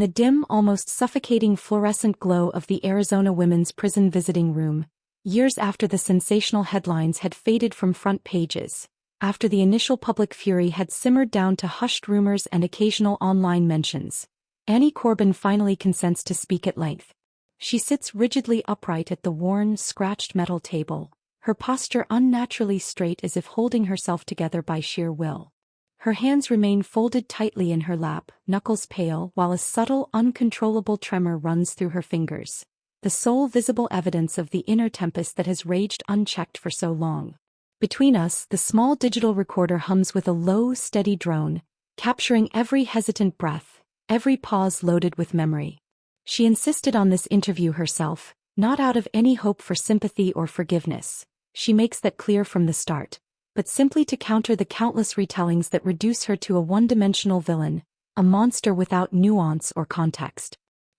The dim, almost suffocating fluorescent glow of the Arizona women's prison visiting room, years after the sensational headlines had faded from front pages, after the initial public fury had simmered down to hushed rumors and occasional online mentions, Annie Corbin finally consents to speak at length. She sits rigidly upright at the worn, scratched metal table, her posture unnaturally straight as if holding herself together by sheer will. Her hands remain folded tightly in her lap, knuckles pale, while a subtle, uncontrollable tremor runs through her fingers, the sole visible evidence of the inner tempest that has raged unchecked for so long. Between us, the small digital recorder hums with a low, steady drone, capturing every hesitant breath, every pause loaded with memory. She insisted on this interview herself, not out of any hope for sympathy or forgiveness. She makes that clear from the start, but simply to counter the countless retellings that reduce her to a one-dimensional villain, a monster without nuance or context.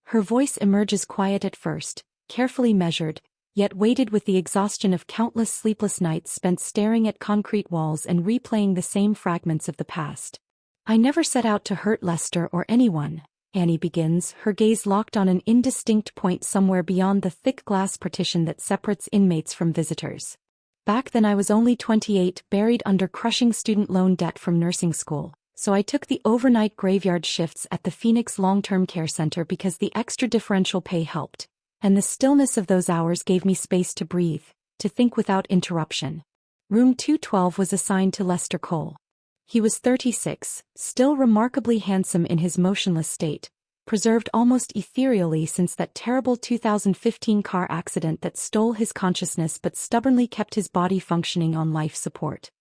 Her voice emerges quiet at first, carefully measured, yet weighted with the exhaustion of countless sleepless nights spent staring at concrete walls and replaying the same fragments of the past. "I never set out to hurt Lester or anyone," Annie begins, her gaze locked on an indistinct point somewhere beyond the thick glass partition that separates inmates from visitors. "Back then I was only 28, buried under crushing student loan debt from nursing school, so I took the overnight graveyard shifts at the Phoenix Long-Term Care Center because the extra differential pay helped, and the stillness of those hours gave me space to breathe, to think without interruption." Room 212 was assigned to Lester Cole. He was 36, still remarkably handsome in his motionless state, preserved almost ethereally since that terrible 2015 car accident that stole his consciousness but stubbornly kept his body functioning on life support.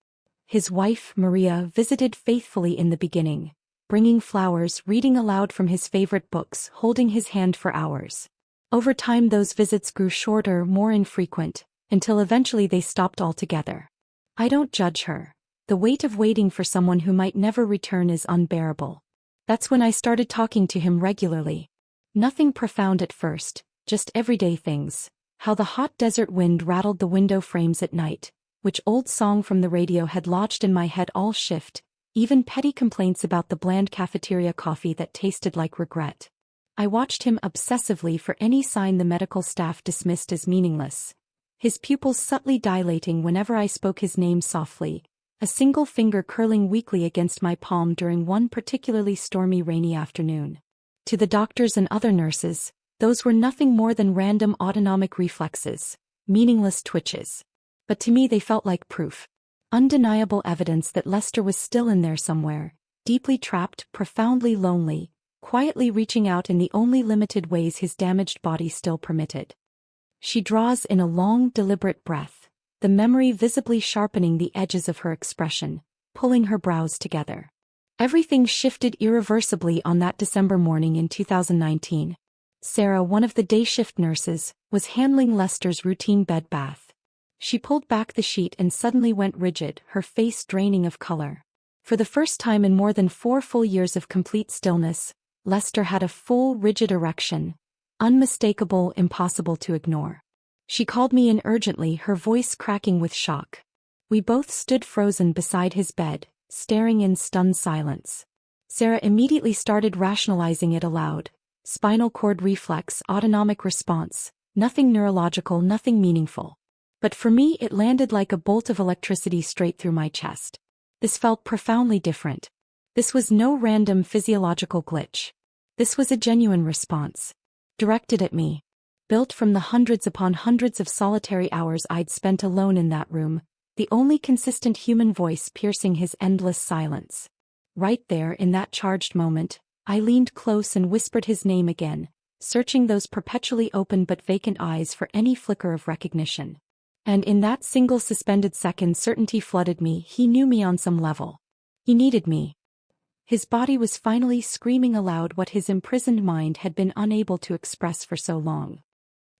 His wife, Maria, visited faithfully in the beginning, bringing flowers, reading aloud from his favorite books, holding his hand for hours. Over time those visits grew shorter, more infrequent, until eventually they stopped altogether. I don't judge her. The weight of waiting for someone who might never return is unbearable. That's when I started talking to him regularly. Nothing profound at first, just everyday things. How the hot desert wind rattled the window frames at night, which old song from the radio had lodged in my head all shift, even petty complaints about the bland cafeteria coffee that tasted like regret. I watched him obsessively for any sign the medical staff dismissed as meaningless, his pupils subtly dilating whenever I spoke his name softly, a single finger curling weakly against my palm during one particularly stormy rainy afternoon. To the doctors and other nurses, those were nothing more than random autonomic reflexes, meaningless twitches. But to me they felt like proof. Undeniable evidence that Lester was still in there somewhere, deeply trapped, profoundly lonely, quietly reaching out in the only limited ways his damaged body still permitted. She draws in a long, deliberate breath, the memory visibly sharpening the edges of her expression, pulling her brows together. Everything shifted irreversibly on that December morning in 2019. Sarah, one of the day shift nurses, was handling Lester's routine bed bath. She pulled back the sheet and suddenly went rigid, her face draining of color. For the first time in more than 4 full years of complete stillness, Lester had a full, rigid erection, unmistakable, impossible to ignore. She called me in urgently, her voice cracking with shock. We both stood frozen beside his bed, staring in stunned silence. Sarah immediately started rationalizing it aloud. Spinal cord reflex, autonomic response, nothing neurological, nothing meaningful. But for me it landed like a bolt of electricity straight through my chest. This felt profoundly different. This was no random physiological glitch. This was a genuine response. Directed at me. Built from the hundreds upon hundreds of solitary hours I'd spent alone in that room, the only consistent human voice piercing his endless silence. Right there in that charged moment, I leaned close and whispered his name again, searching those perpetually open but vacant eyes for any flicker of recognition. And in that single suspended second certainty flooded me. He knew me on some level. He needed me. His body was finally screaming aloud what his imprisoned mind had been unable to express for so long.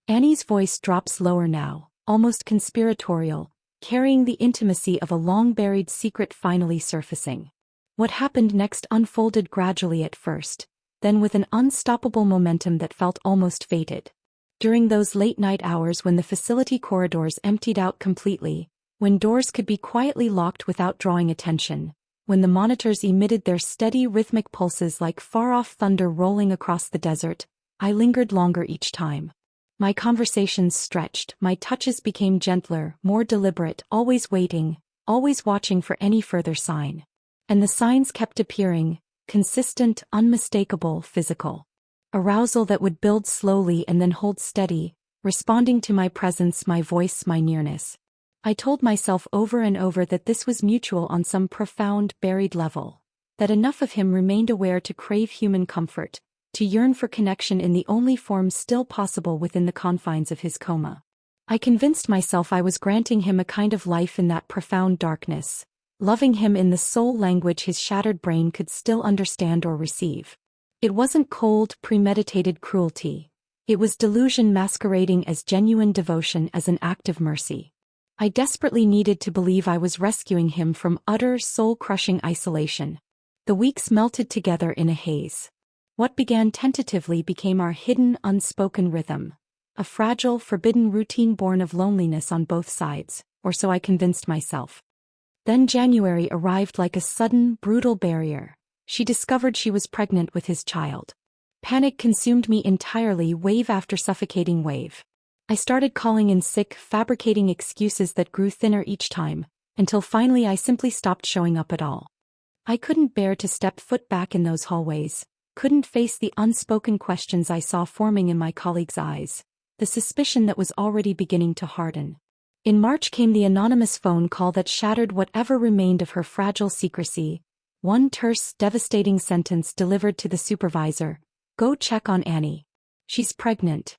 Annie's voice drops lower now, almost conspiratorial, carrying the intimacy of a long-buried secret finally surfacing. What happened next unfolded gradually at first, then with an unstoppable momentum that felt almost fated. During those late-night hours when the facility corridors emptied out completely, when doors could be quietly locked without drawing attention, when the monitors emitted their steady rhythmic pulses like far-off thunder rolling across the desert, I lingered longer each time. My conversations stretched, my touches became gentler, more deliberate, always waiting, always watching for any further sign. And the signs kept appearing, consistent, unmistakable, physical. Arousal that would build slowly and then hold steady, responding to my presence, my voice, my nearness. I told myself over and over that this was mutual on some profound, buried level, that enough of him remained aware to crave human comfort, to yearn for connection in the only form still possible within the confines of his coma. I convinced myself I was granting him a kind of life in that profound darkness, loving him in the sole language his shattered brain could still understand or receive. It wasn't cold, premeditated cruelty. It was delusion masquerading as genuine devotion, as an act of mercy. I desperately needed to believe I was rescuing him from utter, soul-crushing isolation. The weeks melted together in a haze. What began tentatively became our hidden, unspoken rhythm. A fragile, forbidden routine born of loneliness on both sides, or so I convinced myself. Then January arrived like a sudden, brutal barrier. She discovered she was pregnant with his child. Panic consumed me entirely, wave after suffocating wave. I started calling in sick, fabricating excuses that grew thinner each time, until finally I simply stopped showing up at all. I couldn't bear to step foot back in those hallways, couldn't face the unspoken questions I saw forming in my colleagues' eyes, the suspicion that was already beginning to harden. In March came the anonymous phone call that shattered whatever remained of her fragile secrecy. One terse, devastating sentence delivered to the supervisor: "Go check on Annie. She's pregnant."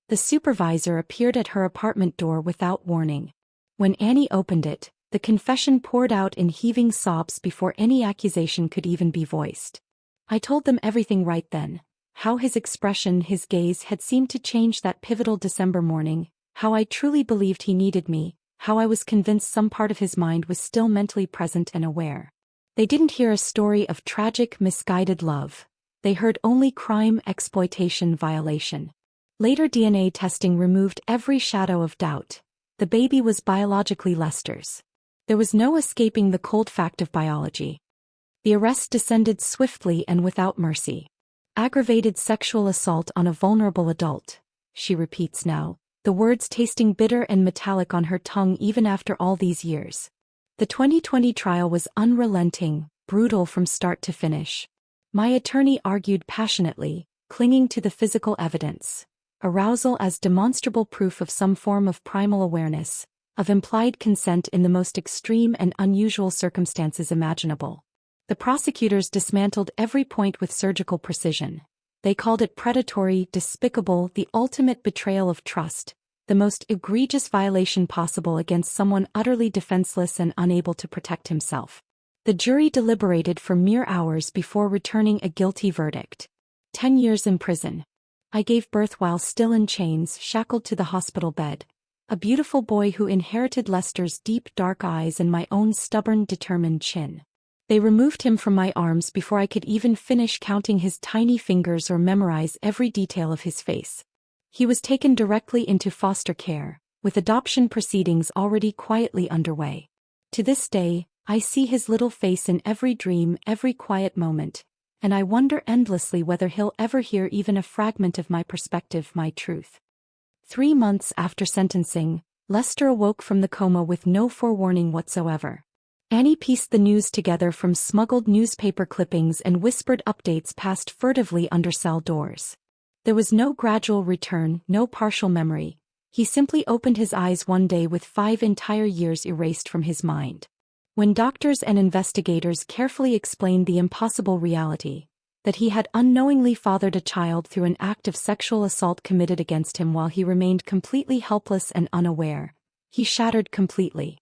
The supervisor appeared at her apartment door without warning. When Annie opened it, the confession poured out in heaving sobs before any accusation could even be voiced. I told them everything right then, how his expression, his gaze had seemed to change that pivotal December morning, how I truly believed he needed me, how I was convinced some part of his mind was still mentally present and aware. They didn't hear a story of tragic, misguided love. They heard only crime, exploitation, violation. Later DNA testing removed every shadow of doubt. The baby was biologically Lester's. There was no escaping the cold fact of biology. The arrest descended swiftly and without mercy. Aggravated sexual assault on a vulnerable adult, she repeats now, the words tasting bitter and metallic on her tongue even after all these years. The 2020 trial was unrelenting, brutal from start to finish. My attorney argued passionately, clinging to the physical evidence. Arousal as demonstrable proof of some form of primal awareness, of implied consent in the most extreme and unusual circumstances imaginable. The prosecutors dismantled every point with surgical precision. They called it predatory, despicable, the ultimate betrayal of trust, the most egregious violation possible against someone utterly defenseless and unable to protect himself. The jury deliberated for mere hours before returning a guilty verdict. 10 years in prison. I gave birth while still in chains, shackled to the hospital bed. A beautiful boy who inherited Lester's deep dark eyes and my own stubborn, determined chin. They removed him from my arms before I could even finish counting his tiny fingers or memorize every detail of his face. He was taken directly into foster care, with adoption proceedings already quietly underway. To this day, I see his little face in every dream, every quiet moment, and I wonder endlessly whether he'll ever hear even a fragment of my perspective, my truth. 3 months after sentencing, Lester awoke from the coma with no forewarning whatsoever. Annie pieced the news together from smuggled newspaper clippings and whispered updates passed furtively under cell doors. There was no gradual return, no partial memory. He simply opened his eyes one day with 5 entire years erased from his mind. When doctors and investigators carefully explained the impossible reality, that he had unknowingly fathered a child through an act of sexual assault committed against him while he remained completely helpless and unaware, he shattered completely.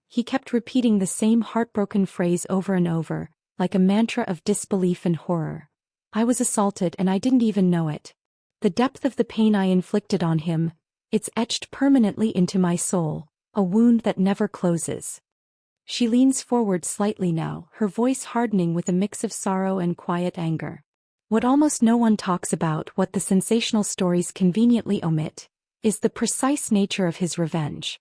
He kept repeating the same heartbroken phrase over and over, like a mantra of disbelief and horror. I was assaulted and I didn't even know it. The depth of the pain I inflicted on him, it's etched permanently into my soul, a wound that never closes. She leans forward slightly now, her voice hardening with a mix of sorrow and quiet anger. What almost no one talks about, what the sensational stories conveniently omit, is the precise nature of his revenge.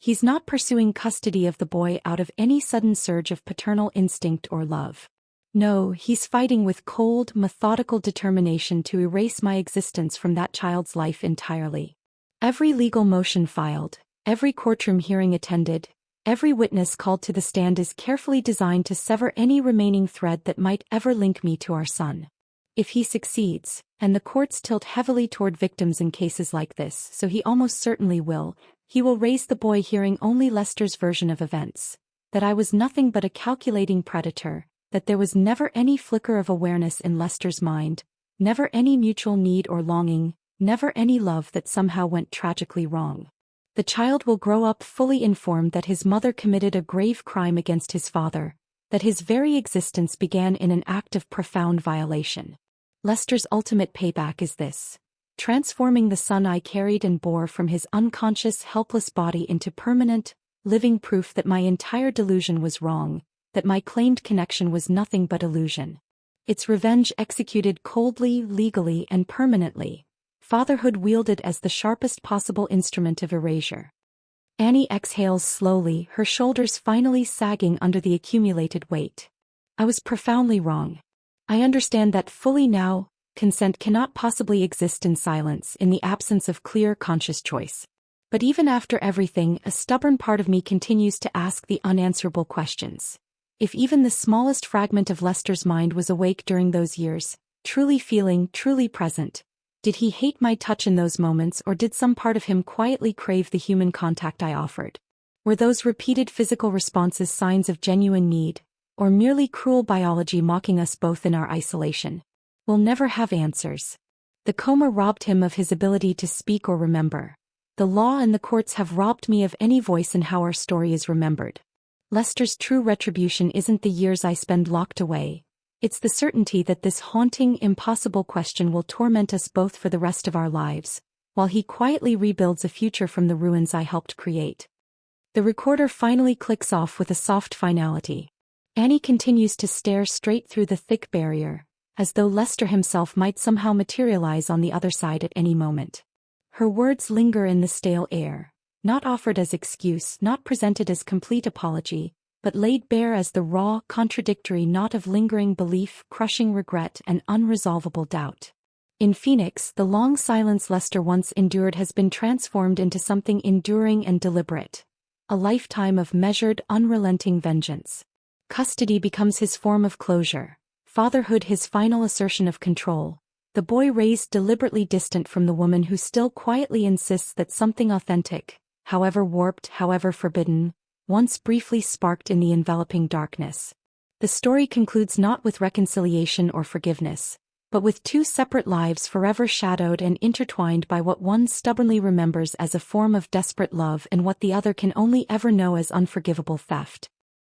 He's not pursuing custody of the boy out of any sudden surge of paternal instinct or love. No, he's fighting with cold, methodical determination to erase my existence from that child's life entirely. Every legal motion filed, every courtroom hearing attended, every witness called to the stand is carefully designed to sever any remaining thread that might ever link me to our son. If he succeeds, and the courts tilt heavily toward victims in cases like this, so he almost certainly will, he will raise the boy hearing only Lester's version of events. That I was nothing but a calculating predator, that there was never any flicker of awareness in Lester's mind, never any mutual need or longing, never any love that somehow went tragically wrong. The child will grow up fully informed that his mother committed a grave crime against his father, that his very existence began in an act of profound violation. Lester's ultimate payback is this: transforming the son I carried and bore from his unconscious, helpless body into permanent, living proof that my entire delusion was wrong, that my claimed connection was nothing but illusion. It's revenge executed coldly, legally, and permanently. Fatherhood wielded as the sharpest possible instrument of erasure. Annie exhales slowly, her shoulders finally sagging under the accumulated weight. I was profoundly wrong. I understand that fully now. Consent cannot possibly exist in silence, in the absence of clear, conscious choice. But even after everything, a stubborn part of me continues to ask the unanswerable questions. If even the smallest fragment of Lester's mind was awake during those years, truly feeling, truly present, did he hate my touch in those moments, or did some part of him quietly crave the human contact I offered? Were those repeated physical responses signs of genuine need, or merely cruel biology mocking us both in our isolation? We'll never have answers. The coma robbed him of his ability to speak or remember. The law and the courts have robbed me of any voice in how our story is remembered. Lester's true retribution isn't the years I spend locked away. It's the certainty that this haunting, impossible question will torment us both for the rest of our lives, while he quietly rebuilds a future from the ruins I helped create. The recorder finally clicks off with a soft finality. Annie continues to stare straight through the thick barrier, as though Lester himself might somehow materialize on the other side at any moment. Her words linger in the stale air, not offered as excuse, not presented as complete apology, but laid bare as the raw, contradictory knot of lingering belief, crushing regret, and unresolvable doubt. In Phoenix, the long silence Lester once endured has been transformed into something enduring and deliberate. A lifetime of measured, unrelenting vengeance. Custody becomes his form of closure. Fatherhood his final assertion of control, the boy raised deliberately distant from the woman who still quietly insists that something authentic, however warped, however forbidden, once briefly sparked in the enveloping darkness. The story concludes not with reconciliation or forgiveness, but with two separate lives forever shadowed and intertwined by what one stubbornly remembers as a form of desperate love and what the other can only ever know as unforgivable theft.